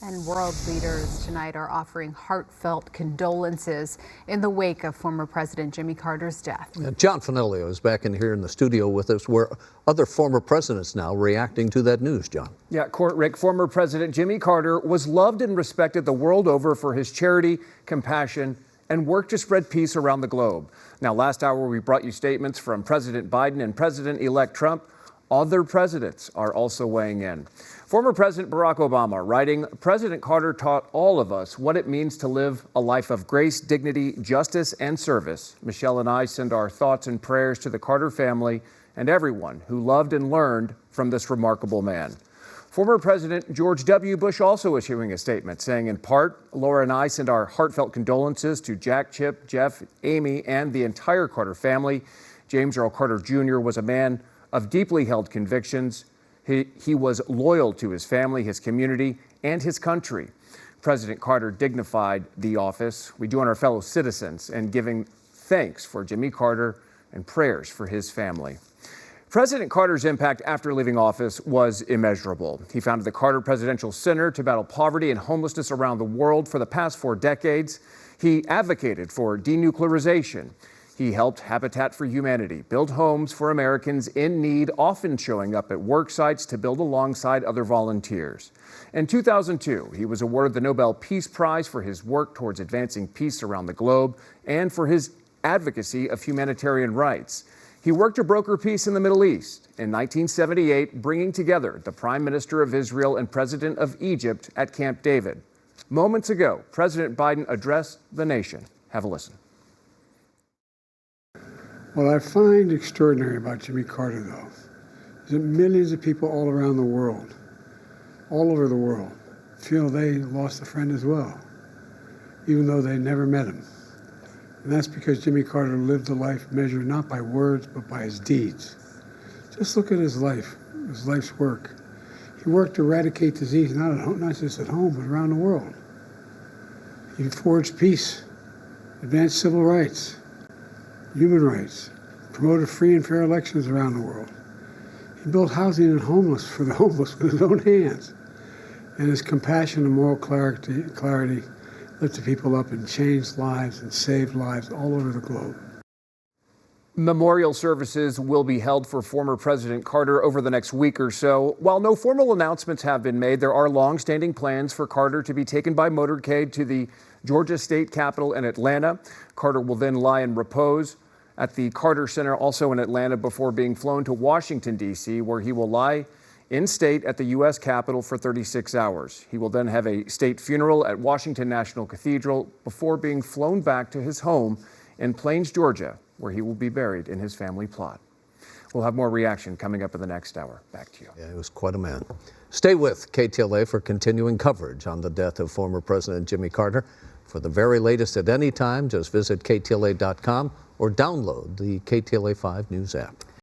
And world leaders tonight are offering heartfelt condolences in the wake of former President Jimmy Carter's death. John Fenelio is back in here in the studio with us, where other former presidents now reacting to that news, John. Yeah, Rick, former President Jimmy Carter was loved and respected the world over for his charity, compassion, and work to spread peace around the globe. Now, last hour we brought you statements from President Biden and President-elect Trump. Other presidents are also weighing in. Former President Barack Obama writing, "President Carter taught all of us what it means to live a life of grace, dignity, justice, and service. Michelle and I send our thoughts and prayers to the Carter family and everyone who loved and learned from this remarkable man." Former President George W. Bush also issuing a statement saying, in part, "Laura and I send our heartfelt condolences to Jack, Chip, Jeff, Amy, and the entire Carter family. James Earl Carter Jr. was a man of deeply held convictions. He was loyal to his family, his community, and his country." President Carter dignified the office. We join our fellow citizens in giving thanks for Jimmy Carter and prayers for his family. President Carter's impact after leaving office was immeasurable. He founded the Carter Presidential Center to battle poverty and homelessness around the world for the past 4 decades. He advocated for denuclearization. He helped Habitat for Humanity build homes for Americans in need, often showing up at work sites to build alongside other volunteers. In 2002, he was awarded the Nobel Peace Prize for his work towards advancing peace around the globe and for his advocacy of humanitarian rights. He worked to broker peace in the Middle East. In 1978, bringing together the Prime Minister of Israel and President of Egypt at Camp David. Moments ago, President Biden addressed the nation. Have a listen. What I find extraordinary about Jimmy Carter, though, is that millions of people all around the world, all over the world, feel they lost a friend as well, even though they never met him. And that's because Jimmy Carter lived a life measured not by words, but by his deeds. Just look at his life's work. He worked to eradicate disease, not just at home, but around the world. He forged peace, advanced civil rights, human rights, promoted free and fair elections around the world. He built housing for the homeless with his own hands. And his compassion and moral clarity lifted people up and changed lives and saved lives all over the globe. Memorial services will be held for former President Carter over the next week or so. While no formal announcements have been made, there are long-standing plans for Carter to be taken by motorcade to the Georgia State Capitol in Atlanta. Carter will then lie in repose at the Carter Center, also in Atlanta, before being flown to Washington, D.C., where he will lie in state at the U.S. Capitol for 36 hours. He will then have a state funeral at Washington National Cathedral before being flown back to his home in Plains, Georgia, where he will be buried in his family plot. We'll have more reaction coming up in the next hour. Back to you. Yeah, he was quite a man. Stay with KTLA for continuing coverage on the death of former President Jimmy Carter. For the very latest at any time, just visit KTLA.com or download the KTLA 5 News app.